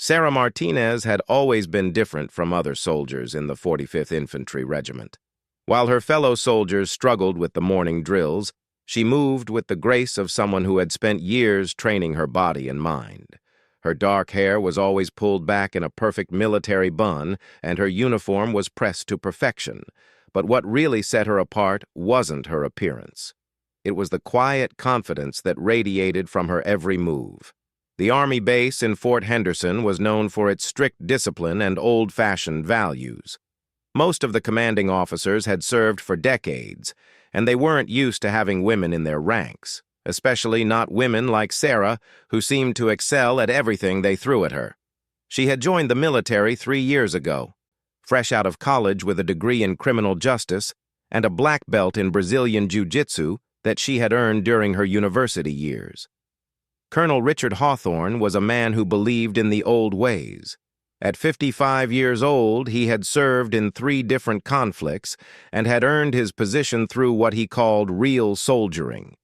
Sarah Martinez had always been different from other soldiers in the 45th Infantry Regiment. While her fellow soldiers struggled with the morning drills, she moved with the grace of someone who had spent years training her body and mind. Her dark hair was always pulled back in a perfect military bun, and her uniform was pressed to perfection. But what really set her apart wasn't her appearance. It was the quiet confidence that radiated from her every move. The Army base in Fort Henderson was known for its strict discipline and old-fashioned values. Most of the commanding officers had served for decades, and they weren't used to having women in their ranks, especially not women like Sarah, who seemed to excel at everything they threw at her. She had joined the military 3 years ago, fresh out of college with a degree in criminal justice and a black belt in Brazilian Jiu-Jitsu that she had earned during her university years. Colonel Richard Hawthorne was a man who believed in the old ways. At 55 years old, he had served in 3 different conflicts and had earned his position through what he called real soldiering.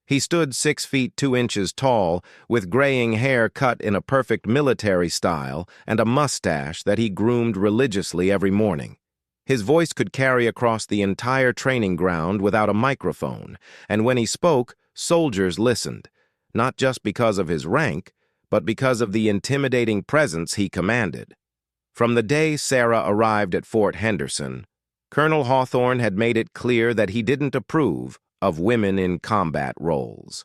He stood 6 feet 2 inches tall, with graying hair cut in a perfect military style and a mustache that he groomed religiously every morning. His voice could carry across the entire training ground without a microphone, and when he spoke, soldiers listened, not just because of his rank, but because of the intimidating presence he commanded. From the day Sarah arrived at Fort Henderson, Colonel Hawthorne had made it clear that he didn't approve of women in combat roles.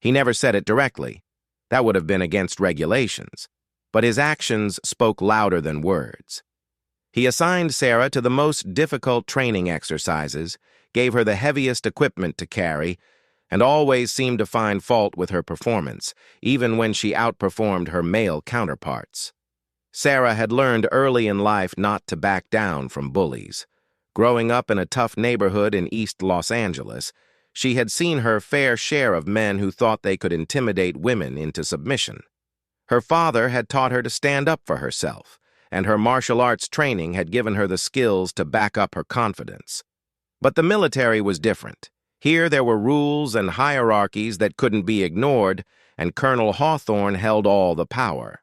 He never said it directly. That would have been against regulations. But his actions spoke louder than words. He assigned Sarah to the most difficult training exercises, gave her the heaviest equipment to carry, and always seemed to find fault with her performance, even when she outperformed her male counterparts. Sarah had learned early in life not to back down from bullies. Growing up in a tough neighborhood in East Los Angeles, she had seen her fair share of men who thought they could intimidate women into submission. Her father had taught her to stand up for herself, and her martial arts training had given her the skills to back up her confidence. But the military was different. Here there were rules and hierarchies that couldn't be ignored, and Colonel Hawthorne held all the power.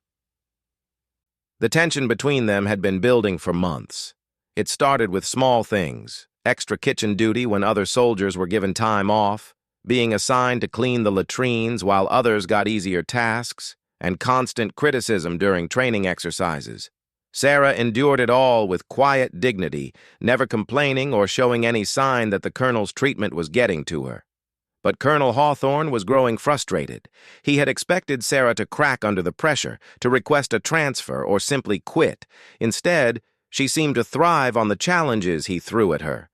The tension between them had been building for months. It started with small things: extra kitchen duty when other soldiers were given time off, being assigned to clean the latrines while others got easier tasks, and constant criticism during training exercises. Sarah endured it all with quiet dignity, never complaining or showing any sign that the colonel's treatment was getting to her. But Colonel Hawthorne was growing frustrated. He had expected Sarah to crack under the pressure, to request a transfer or simply quit. Instead, she seemed to thrive on the challenges he threw at her.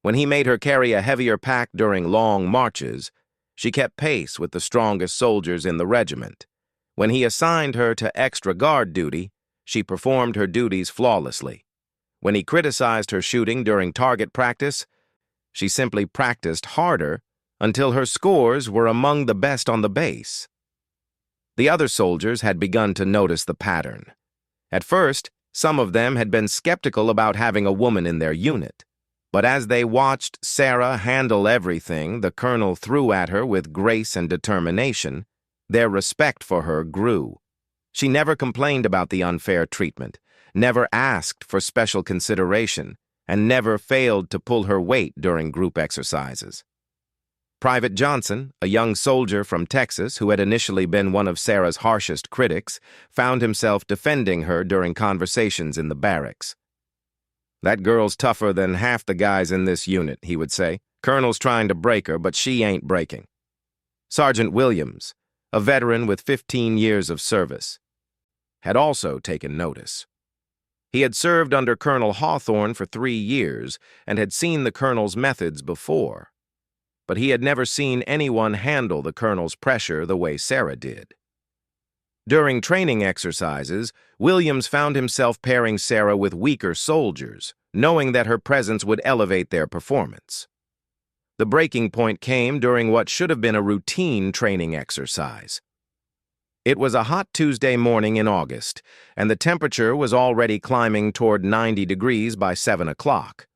When he made her carry a heavier pack during long marches, she kept pace with the strongest soldiers in the regiment. When he assigned her to extra guard duty, she performed her duties flawlessly. When he criticized her shooting during target practice, she simply practiced harder until her scores were among the best on the base. The other soldiers had begun to notice the pattern. At first, some of them had been skeptical about having a woman in their unit. But as they watched Sarah handle everything the colonel threw at her with grace and determination, their respect for her grew. She never complained about the unfair treatment, never asked for special consideration, and never failed to pull her weight during group exercises. Private Johnson, a young soldier from Texas who had initially been one of Sarah's harshest critics, found himself defending her during conversations in the barracks. "That girl's tougher than half the guys in this unit," he would say. "Colonel's trying to break her, but she ain't breaking." Sergeant Williams, a veteran with 15 years of service, had also taken notice. He had served under Colonel Hawthorne for 3 years and had seen the colonel's methods before. But he had never seen anyone handle the colonel's pressure the way Sarah did. During training exercises, Williams found himself pairing Sarah with weaker soldiers, knowing that her presence would elevate their performance. The breaking point came during what should have been a routine training exercise. It was a hot Tuesday morning in August, and the temperature was already climbing toward 90 degrees by 7 o'clock.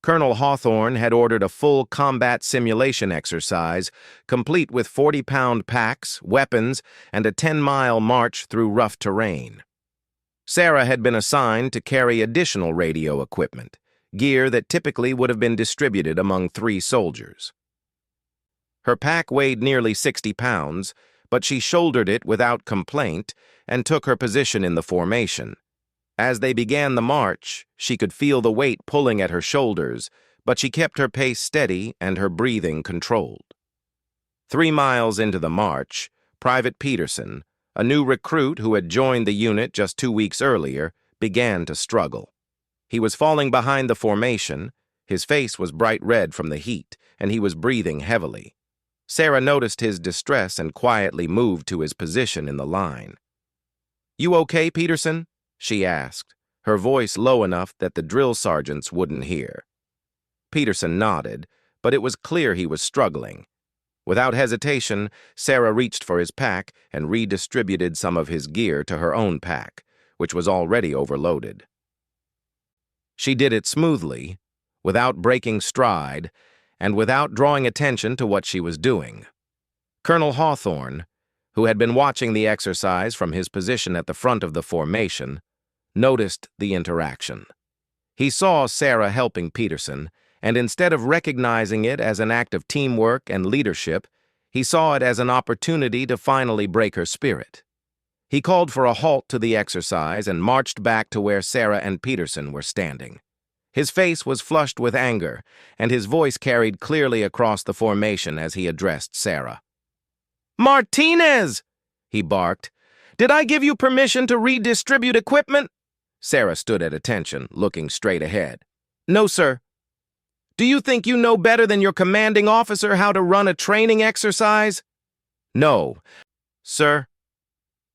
Colonel Hawthorne had ordered a full combat simulation exercise, complete with 40-pound packs, weapons, and a 10-mile march through rough terrain. Sarah had been assigned to carry additional radio equipment, gear that typically would have been distributed among 3 soldiers. Her pack weighed nearly 60 pounds, but she shouldered it without complaint and took her position in the formation. As they began the march, she could feel the weight pulling at her shoulders, but she kept her pace steady and her breathing controlled. 3 miles into the march, Private Peterson, a new recruit who had joined the unit just 2 weeks earlier, began to struggle. He was falling behind the formation, his face was bright red from the heat, and he was breathing heavily. Sarah noticed his distress and quietly moved to his position in the line. "You okay, Peterson?" she asked, her voice low enough that the drill sergeants wouldn't hear. Peterson nodded, but it was clear he was struggling. Without hesitation, Sarah reached for his pack and redistributed some of his gear to her own pack, which was already overloaded. She did it smoothly, without breaking stride, and without drawing attention to what she was doing. Colonel Hawthorne, who had been watching the exercise from his position at the front of the formation, noticed the interaction. He saw Sarah helping Peterson, and instead of recognizing it as an act of teamwork and leadership, he saw it as an opportunity to finally break her spirit. He called for a halt to the exercise and marched back to where Sarah and Peterson were standing. His face was flushed with anger, and his voice carried clearly across the formation as he addressed Sarah. "Martinez!" he barked. "Did I give you permission to redistribute equipment?" Sarah stood at attention, looking straight ahead. "No, sir." "Do you think you know better than your commanding officer how to run a training exercise?" "No, sir."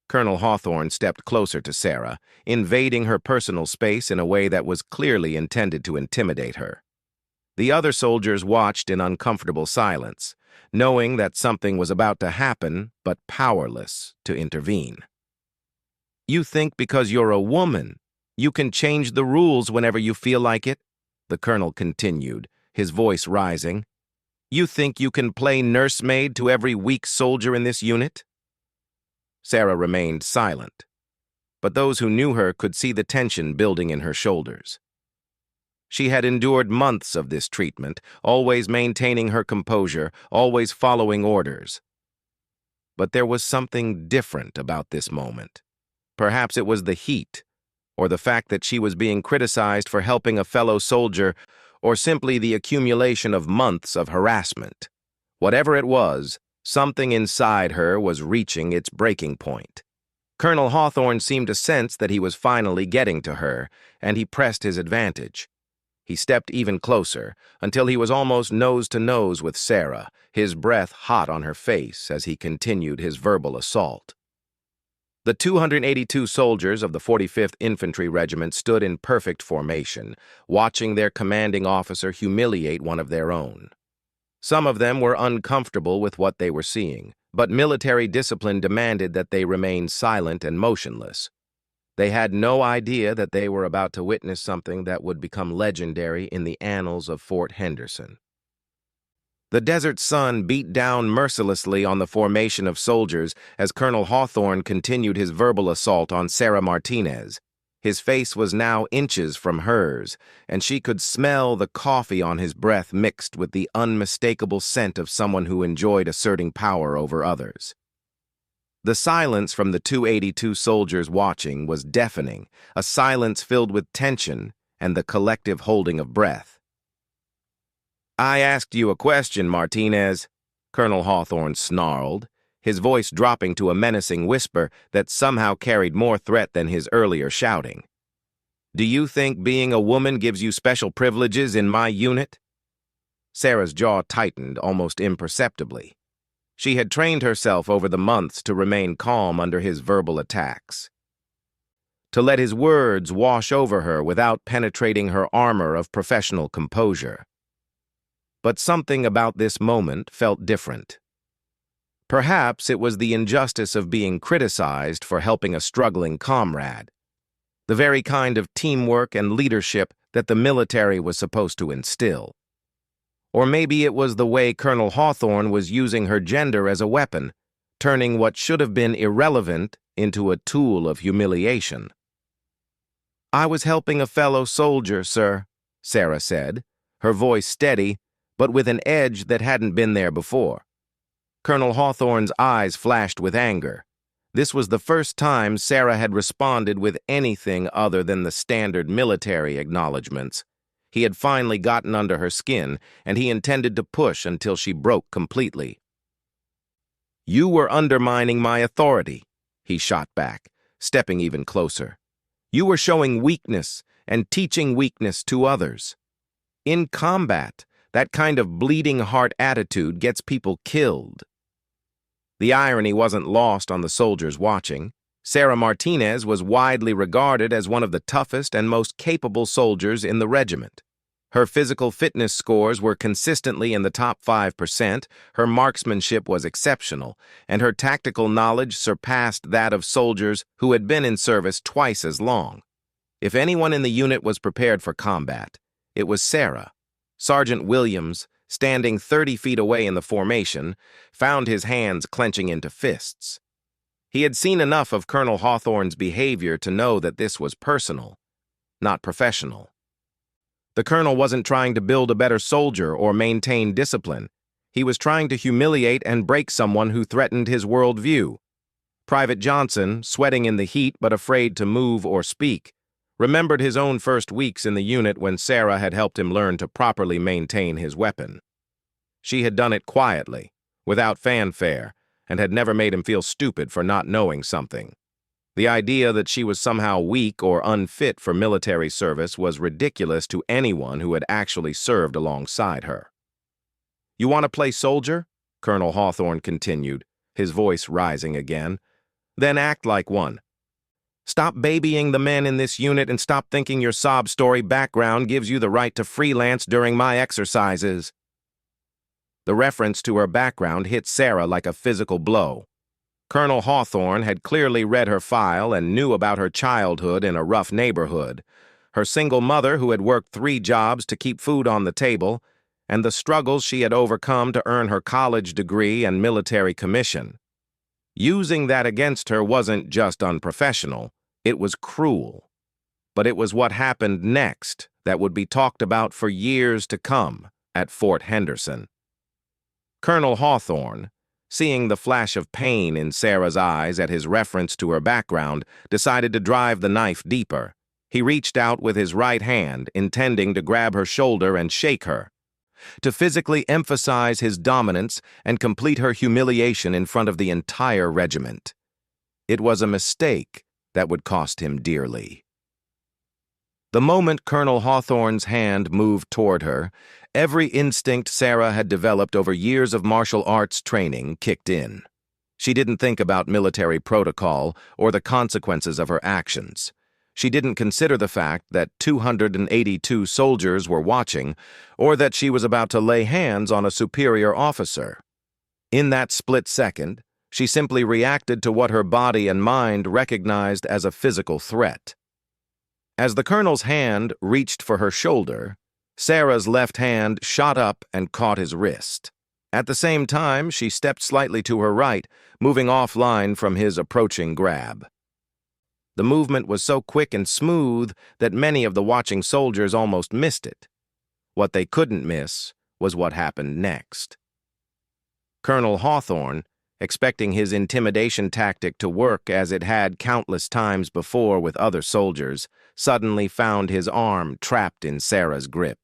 Colonel Hawthorne stepped closer to Sarah, invading her personal space in a way that was clearly intended to intimidate her. The other soldiers watched in uncomfortable silence, knowing that something was about to happen, but powerless to intervene. "You think because you're a woman, you can change the rules whenever you feel like it?" the colonel continued, his voice rising. "You think you can play nursemaid to every weak soldier in this unit?" Sarah remained silent, but those who knew her could see the tension building in her shoulders. She had endured months of this treatment, always maintaining her composure, always following orders. But there was something different about this moment. Perhaps it was the heat, or the fact that she was being criticized for helping a fellow soldier, or simply the accumulation of months of harassment. Whatever it was, something inside her was reaching its breaking point. Colonel Hawthorne seemed to sense that he was finally getting to her, and he pressed his advantage. He stepped even closer, until he was almost nose to nose with Sarah, his breath hot on her face as he continued his verbal assault. The 282 soldiers of the 45th Infantry Regiment stood in perfect formation, watching their commanding officer humiliate one of their own. Some of them were uncomfortable with what they were seeing, but military discipline demanded that they remain silent and motionless. They had no idea that they were about to witness something that would become legendary in the annals of Fort Henderson. The desert sun beat down mercilessly on the formation of soldiers as Colonel Hawthorne continued his verbal assault on Sarah Martinez. His face was now inches from hers, and she could smell the coffee on his breath mixed with the unmistakable scent of someone who enjoyed asserting power over others. The silence from the 282 soldiers watching was deafening, a silence filled with tension and the collective holding of breath. "I asked you a question, Martinez," Colonel Hawthorne snarled, his voice dropping to a menacing whisper that somehow carried more threat than his earlier shouting. "Do you think being a woman gives you special privileges in my unit?" Sarah's jaw tightened almost imperceptibly. She had trained herself over the months to remain calm under his verbal attacks, to let his words wash over her without penetrating her armor of professional composure. But something about this moment felt different. Perhaps it was the injustice of being criticized for helping a struggling comrade, the very kind of teamwork and leadership that the military was supposed to instill. Or maybe it was the way Colonel Hawthorne was using her gender as a weapon, turning what should have been irrelevant into a tool of humiliation. "I was helping a fellow soldier, sir," Sarah said, her voice steady, but with an edge that hadn't been there before. Colonel Hawthorne's eyes flashed with anger. This was the first time Sarah had responded with anything other than the standard military acknowledgments. He had finally gotten under her skin, and he intended to push until she broke completely. "You were undermining my authority," he shot back, stepping even closer. "You were showing weakness and teaching weakness to others. In combat, that kind of bleeding heart attitude gets people killed." The irony wasn't lost on the soldiers watching. Sarah Martinez was widely regarded as one of the toughest and most capable soldiers in the regiment. Her physical fitness scores were consistently in the top 5%, her marksmanship was exceptional, and her tactical knowledge surpassed that of soldiers who had been in service twice as long. If anyone in the unit was prepared for combat, it was Sarah. Sergeant Williams, standing 30 feet away in the formation, found his hands clenching into fists. He had seen enough of Colonel Hawthorne's behavior to know that this was personal, not professional. The colonel wasn't trying to build a better soldier or maintain discipline. He was trying to humiliate and break someone who threatened his worldview. Private Johnson, sweating in the heat but afraid to move or speak, remembered his own first weeks in the unit when Sarah had helped him learn to properly maintain his weapon. She had done it quietly, without fanfare, and had never made him feel stupid for not knowing something. The idea that she was somehow weak or unfit for military service was ridiculous to anyone who had actually served alongside her. "You want to play soldier?" Colonel Hawthorne continued, his voice rising again. "Then act like one. Stop babying the men in this unit and stop thinking your sob story background gives you the right to freelance during my exercises." The reference to her background hit Sarah like a physical blow. Colonel Hawthorne had clearly read her file and knew about her childhood in a rough neighborhood, her single mother who had worked 3 jobs to keep food on the table, and the struggles she had overcome to earn her college degree and military commission. Using that against her wasn't just unprofessional, it was cruel. But it was what happened next that would be talked about for years to come at Fort Henderson. Colonel Hawthorne, seeing the flash of pain in Sarah's eyes at his reference to her background, decided to drive the knife deeper. He reached out with his right hand, intending to grab her shoulder and shake her, to physically emphasize his dominance and complete her humiliation in front of the entire regiment. It was a mistake that would cost him dearly. The moment Colonel Hawthorne's hand moved toward her, every instinct Sarah had developed over years of martial arts training kicked in. She didn't think about military protocol or the consequences of her actions. She didn't consider the fact that 282 soldiers were watching, or that she was about to lay hands on a superior officer. In that split second, she simply reacted to what her body and mind recognized as a physical threat. As the colonel's hand reached for her shoulder, Sarah's left hand shot up and caught his wrist. At the same time, she stepped slightly to her right, moving offline from his approaching grab. The movement was so quick and smooth that many of the watching soldiers almost missed it. What they couldn't miss was what happened next. Colonel Hawthorne, expecting his intimidation tactic to work as it had countless times before with other soldiers, suddenly found his arm trapped in Sarah's grip.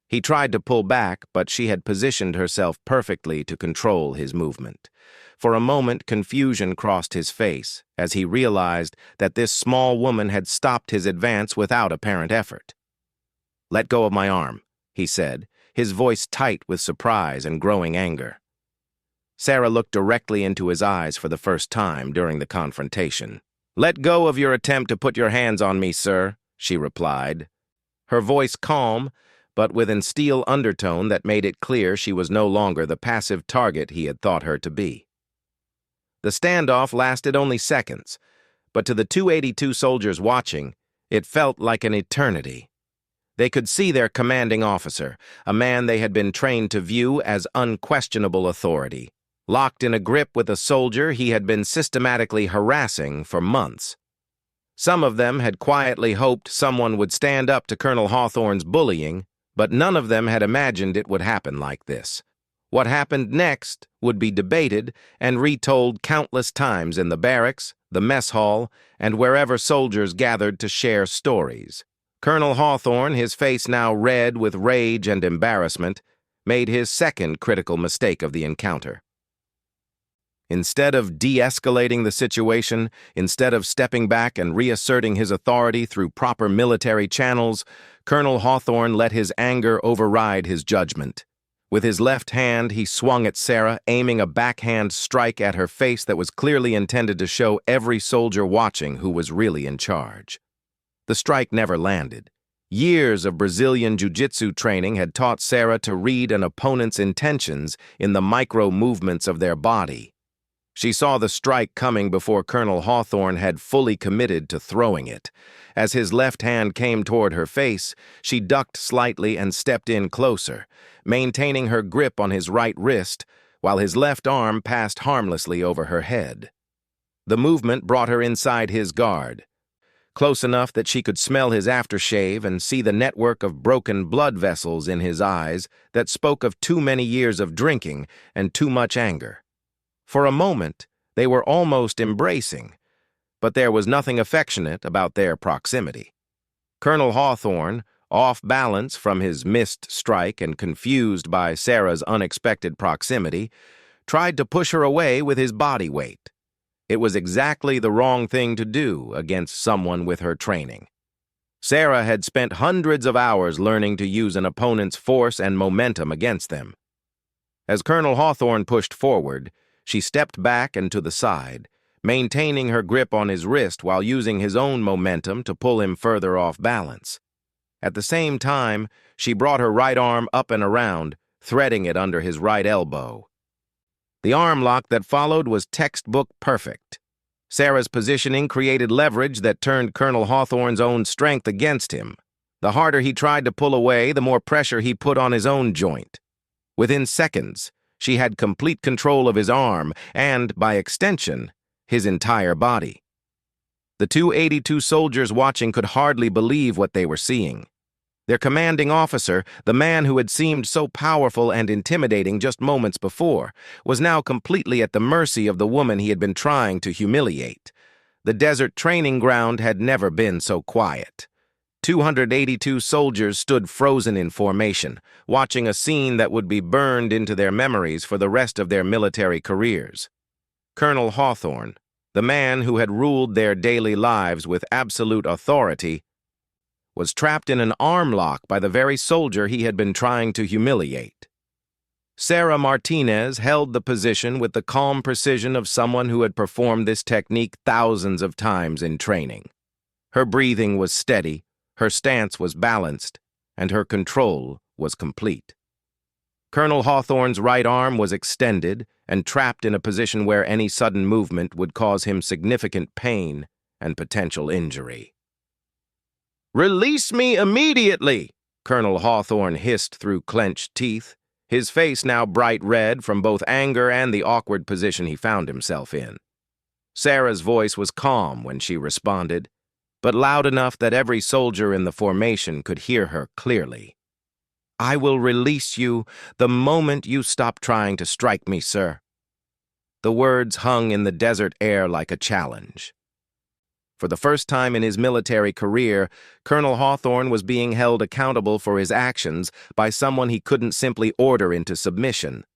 He tried to pull back, but she had positioned herself perfectly to control his movement. For a moment, confusion crossed his face as he realized that this small woman had stopped his advance without apparent effort. "Let go of my arm," he said, his voice tight with surprise and growing anger. Sarah looked directly into his eyes for the first time during the confrontation. "Let go of your attempt to put your hands on me, sir," she replied. Her voice calm, but with an steel undertone that made it clear she was no longer the passive target he had thought her to be. The standoff lasted only seconds, but to the 282 soldiers watching, it felt like an eternity. They could see their commanding officer, a man they had been trained to view as unquestionable authority, locked in a grip with a soldier he had been systematically harassing for months. Some of them had quietly hoped someone would stand up to Colonel Hawthorne's bullying, but none of them had imagined it would happen like this. What happened next would be debated and retold countless times in the barracks, the mess hall, and wherever soldiers gathered to share stories. Colonel Hawthorne, his face now red with rage and embarrassment, made his second critical mistake of the encounter. Instead of de-escalating the situation, instead of stepping back and reasserting his authority through proper military channels, Colonel Hawthorne let his anger override his judgment. With his left hand, he swung at Sarah, aiming a backhand strike at her face that was clearly intended to show every soldier watching who was really in charge. The strike never landed. Years of Brazilian jiu-jitsu training had taught Sarah to read an opponent's intentions in the micro-movements of their body. She saw the strike coming before Colonel Hawthorne had fully committed to throwing it. As his left hand came toward her face, she ducked slightly and stepped in closer, maintaining her grip on his right wrist, while his left arm passed harmlessly over her head. The movement brought her inside his guard, close enough that she could smell his aftershave and see the network of broken blood vessels in his eyes that spoke of too many years of drinking and too much anger. For a moment, they were almost embracing, but there was nothing affectionate about their proximity. Colonel Hawthorne, off balance from his missed strike and confused by Sarah's unexpected proximity, tried to push her away with his body weight. It was exactly the wrong thing to do against someone with her training. Sarah had spent hundreds of hours learning to use an opponent's force and momentum against them. As Colonel Hawthorne pushed forward, she stepped back and to the side, maintaining her grip on his wrist while using his own momentum to pull him further off balance. At the same time, she brought her right arm up and around, threading it under his right elbow. The arm lock that followed was textbook perfect. Sarah's positioning created leverage that turned Colonel Hawthorne's own strength against him. The harder he tried to pull away, the more pressure he put on his own joint. Within seconds, she had complete control of his arm and, by extension, his entire body. The 282 soldiers watching could hardly believe what they were seeing. Their commanding officer, the man who had seemed so powerful and intimidating just moments before, was now completely at the mercy of the woman he had been trying to humiliate. The desert training ground had never been so quiet. 282 soldiers stood frozen in formation, watching a scene that would be burned into their memories for the rest of their military careers. Colonel Hawthorne, the man who had ruled their daily lives with absolute authority, was trapped in an arm lock by the very soldier he had been trying to humiliate. Sarah Martinez held the position with the calm precision of someone who had performed this technique thousands of times in training. Her breathing was steady, her stance was balanced, and her control was complete. Colonel Hawthorne's right arm was extended and trapped in a position where any sudden movement would cause him significant pain and potential injury. "Release me immediately!" Colonel Hawthorne hissed through clenched teeth, his face now bright red from both anger and the awkward position he found himself in. Sarah's voice was calm when she responded, but loud enough that every soldier in the formation could hear her clearly. "I will release you the moment you stop trying to strike me, sir." The words hung in the desert air like a challenge. For the first time in his military career, Colonel Hawthorne was being held accountable for his actions by someone he couldn't simply order into submission.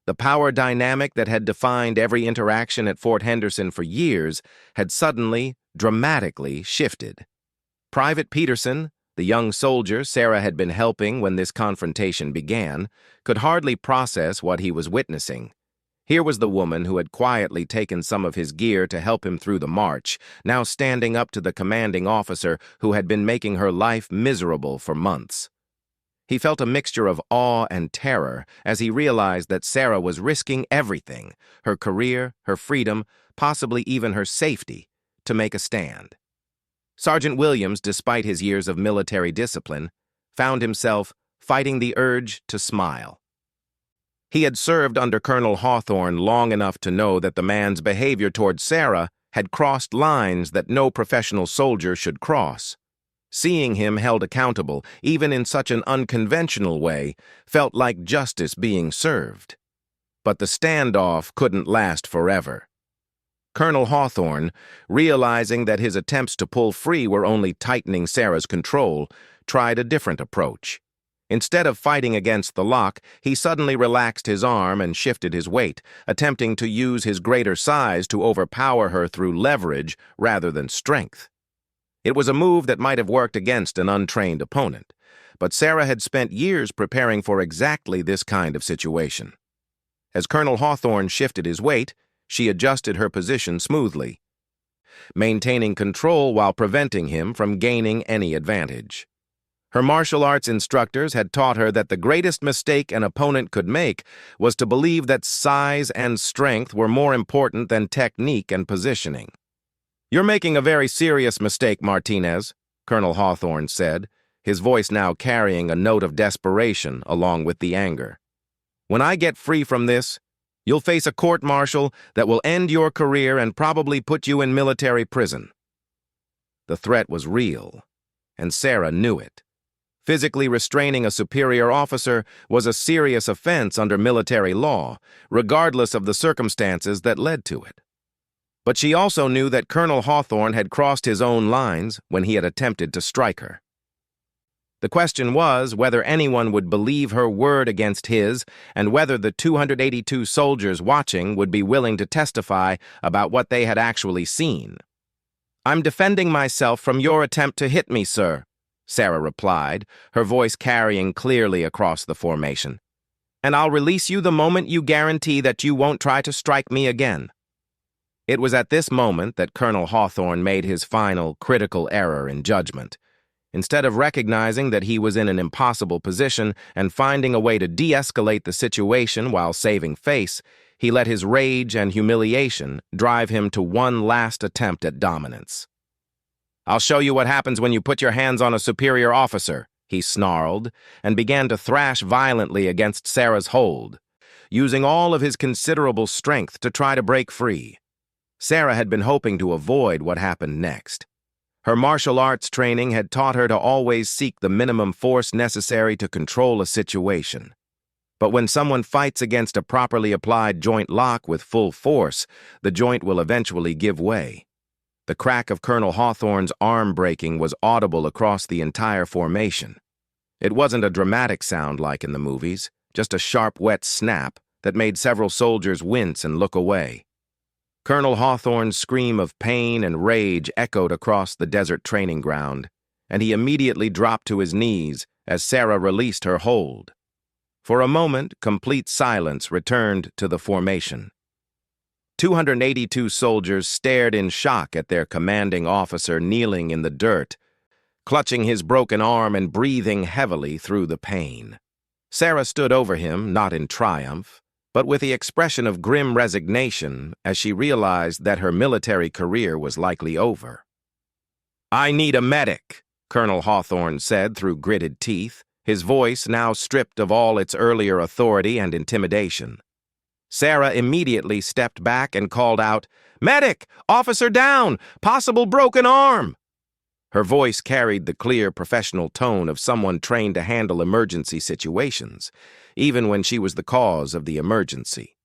The power dynamic that had defined every interaction at Fort Henderson for years had suddenly, dramatically shifted. Private Peterson, the young soldier Sarah had been helping when this confrontation began, could hardly process what he was witnessing. Here was the woman who had quietly taken some of his gear to help him through the march, now standing up to the commanding officer who had been making her life miserable for months. He felt a mixture of awe and terror as he realized that Sarah was risking everything, her career, her freedom, possibly even her safety, to make a stand. Sergeant Williams, despite his years of military discipline, found himself fighting the urge to smile. He had served under Colonel Hawthorne long enough to know that the man's behavior toward Sarah had crossed lines that no professional soldier should cross. Seeing him held accountable, even in such an unconventional way, felt like justice being served. But the standoff couldn't last forever. Colonel Hawthorne, realizing that his attempts to pull free were only tightening Sarah's control, tried a different approach. Instead of fighting against the lock, he suddenly relaxed his arm and shifted his weight, attempting to use his greater size to overpower her through leverage rather than strength. It was a move that might have worked against an untrained opponent, but Sarah had spent years preparing for exactly this kind of situation. As Colonel Hawthorne shifted his weight, she adjusted her position smoothly, maintaining control while preventing him from gaining any advantage. Her martial arts instructors had taught her that the greatest mistake an opponent could make was to believe that size and strength were more important than technique and positioning. "You're making a very serious mistake, Martinez," Colonel Hawthorne said, his voice now carrying a note of desperation along with the anger. "When I get free from this, you'll face a court-martial that will end your career and probably put you in military prison." The threat was real, and Sarah knew it. Physically restraining a superior officer was a serious offense under military law, regardless of the circumstances that led to it. But she also knew that Colonel Hawthorne had crossed his own lines when he had attempted to strike her. The question was whether anyone would believe her word against his, and whether the 282 soldiers watching would be willing to testify about what they had actually seen. "I'm defending myself from your attempt to hit me, sir," Sarah replied, her voice carrying clearly across the formation. "And I'll release you the moment you guarantee that you won't try to strike me again." It was at this moment that Colonel Hawthorne made his final, critical error in judgment. Instead of recognizing that he was in an impossible position and finding a way to de-escalate the situation while saving face, he let his rage and humiliation drive him to one last attempt at dominance. "I'll show you what happens when you put your hands on a superior officer," he snarled, and began to thrash violently against Sarah's hold, using all of his considerable strength to try to break free. Sarah had been hoping to avoid what happened next. Her martial arts training had taught her to always seek the minimum force necessary to control a situation. But when someone fights against a properly applied joint lock with full force, the joint will eventually give way. The crack of Colonel Hawthorne's arm breaking was audible across the entire formation. It wasn't a dramatic sound like in the movies, just a sharp, wet snap that made several soldiers wince and look away. Colonel Hawthorne's scream of pain and rage echoed across the desert training ground, and he immediately dropped to his knees as Sarah released her hold. For a moment, complete silence returned to the formation. 282 soldiers stared in shock at their commanding officer kneeling in the dirt, clutching his broken arm and breathing heavily through the pain. Sarah stood over him, not in triumph, but with the expression of grim resignation as she realized that her military career was likely over. "I need a medic," Colonel Hawthorne said through gritted teeth, his voice now stripped of all its earlier authority and intimidation. Sarah immediately stepped back and called out, "Medic! Officer down! Possible broken arm!" Her voice carried the clear professional tone of someone trained to handle emergency situations, even when she was the cause of the emergency.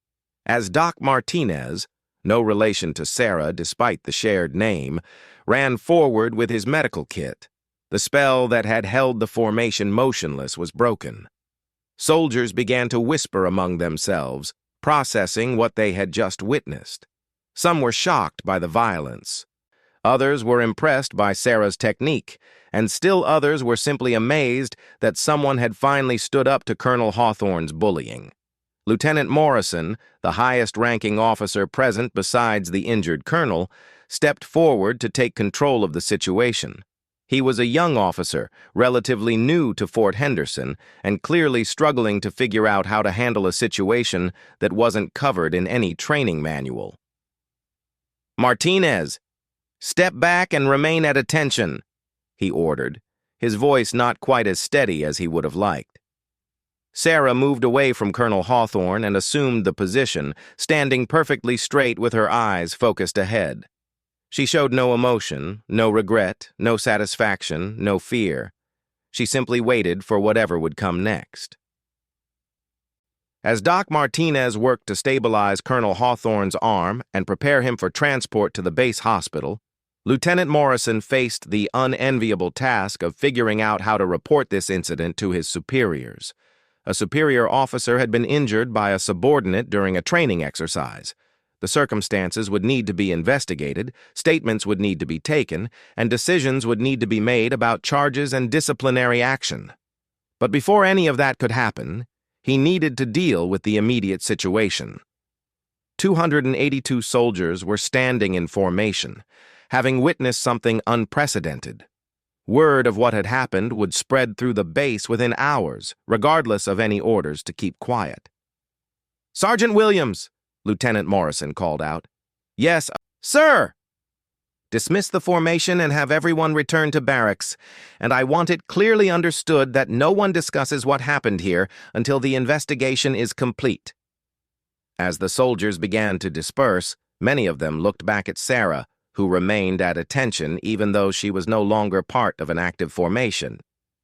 As Doc Martinez, no relation to Sarah despite the shared name, ran forward with his medical kit, the spell that had held the formation motionless was broken. Soldiers began to whisper among themselves, processing what they had just witnessed. Some were shocked by the violence. Others were impressed by Sarah's technique, and still others were simply amazed that someone had finally stood up to Colonel Hawthorne's bullying. Lieutenant Morrison, the highest-ranking officer present besides the injured colonel, stepped forward to take control of the situation. He was a young officer, relatively new to Fort Henderson, and clearly struggling to figure out how to handle a situation that wasn't covered in any training manual. "Martinez, step back and remain at attention," he ordered, his voice not quite as steady as he would have liked. Sarah moved away from Colonel Hawthorne and assumed the position, standing perfectly straight with her eyes focused ahead. She showed no emotion, no regret, no satisfaction, no fear. She simply waited for whatever would come next. As Doc Martinez worked to stabilize Colonel Hawthorne's arm and prepare him for transport to the base hospital, Lieutenant Morrison faced the unenviable task of figuring out how to report this incident to his superiors. A superior officer had been injured by a subordinate during a training exercise. The circumstances would need to be investigated, statements would need to be taken, and decisions would need to be made about charges and disciplinary action. But before any of that could happen, he needed to deal with the immediate situation. 282 soldiers were standing in formation, having witnessed something unprecedented. Word of what had happened would spread through the base within hours, regardless of any orders to keep quiet. "Sergeant Williams!" Lieutenant Morrison called out. "Yes, sir!" "Dismiss the formation and have everyone return to barracks, and I want it clearly understood that no one discusses what happened here until the investigation is complete." As the soldiers began to disperse, many of them looked back at Sarah, who remained at attention even though she was no longer part of an active formation.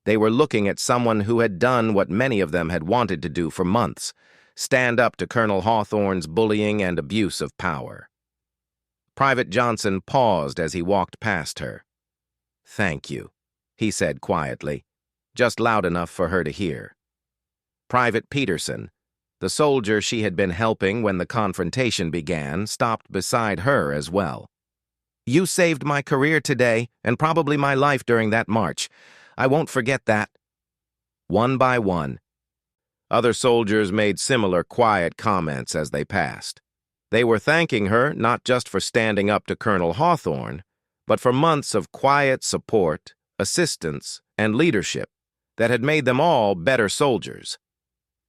They were looking at someone who had done what many of them had wanted to do for months: stand up to Colonel Hawthorne's bullying and abuse of power. Private Johnson paused as he walked past her. "Thank you," he said quietly, just loud enough for her to hear. Private Peterson, the soldier she had been helping when the confrontation began, stopped beside her as well. "You saved my career today, and probably my life during that march. I won't forget that." One by one, other soldiers made similar quiet comments as they passed. They were thanking her not just for standing up to Colonel Hawthorne, but for months of quiet support, assistance, and leadership that had made them all better soldiers.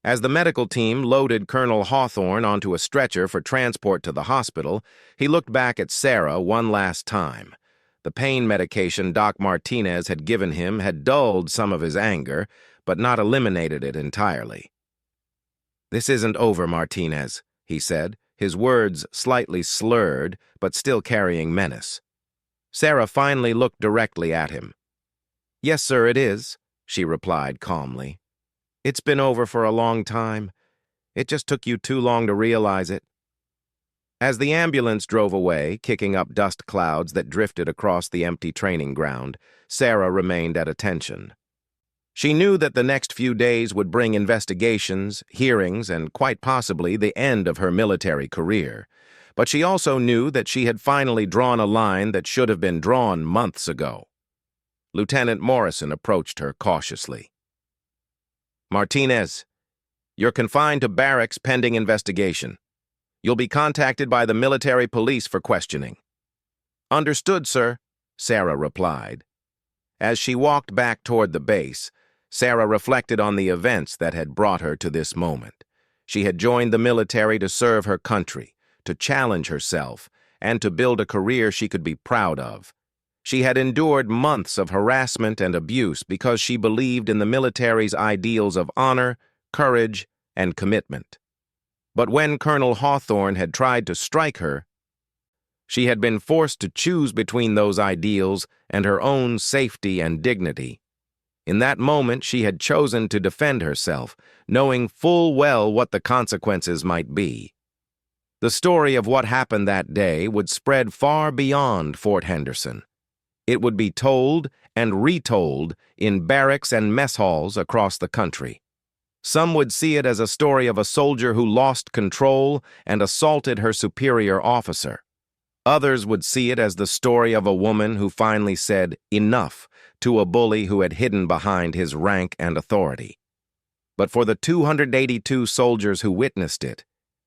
As the medical team loaded Colonel Hawthorne onto a stretcher for transport to the hospital, he looked back at Sarah one last time. The pain medication Doc Martinez had given him had dulled some of his anger, but not eliminated it entirely. "This isn't over, Martinez," he said, his words slightly slurred, but still carrying menace. Sarah finally looked directly at him. "Yes, sir, it is," she replied calmly. "It's been over for a long time. It just took you too long to realize it." As the ambulance drove away, kicking up dust clouds that drifted across the empty training ground, Sarah remained at attention. She knew that the next few days would bring investigations, hearings, and quite possibly the end of her military career. But she also knew that she had finally drawn a line that should have been drawn months ago. Lieutenant Morrison approached her cautiously. "Martinez, you're confined to barracks pending investigation. You'll be contacted by the military police for questioning." "Understood, sir," Sarah replied. As she walked back toward the base, Sarah reflected on the events that had brought her to this moment. She had joined the military to serve her country, to challenge herself, and to build a career she could be proud of. She had endured months of harassment and abuse because she believed in the military's ideals of honor, courage, and commitment. But when Colonel Hawthorne had tried to strike her, she had been forced to choose between those ideals and her own safety and dignity. In that moment, she had chosen to defend herself, knowing full well what the consequences might be. The story of what happened that day would spread far beyond Fort Henderson. It would be told and retold in barracks and mess halls across the country. Some would see it as a story of a soldier who lost control and assaulted her superior officer. Others would see it as the story of a woman who finally said enough to a bully who had hidden behind his rank and authority. But for the 282 soldiers who witnessed it,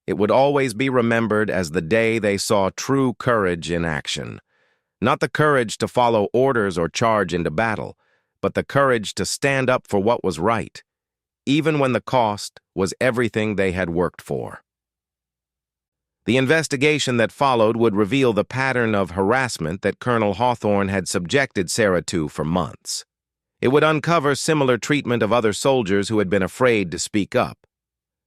it would always be remembered as the day they saw true courage in action. Not the courage to follow orders or charge into battle, but the courage to stand up for what was right, even when the cost was everything they had worked for. The investigation that followed would reveal the pattern of harassment that Colonel Hawthorne had subjected Sarah to for months. It would uncover similar treatment of other soldiers who had been afraid to speak up.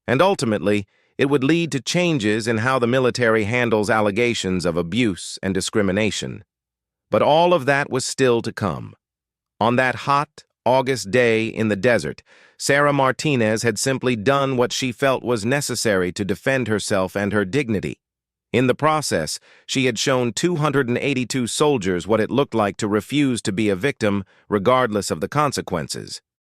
And ultimately, it would lead to changes in how the military handles allegations of abuse and discrimination. But all of that was still to come. On that hot, August day in the desert, Sarah Martinez had simply done what she felt was necessary to defend herself and her dignity. In the process, she had shown 282 soldiers what it looked like to refuse to be a victim, regardless of the consequences.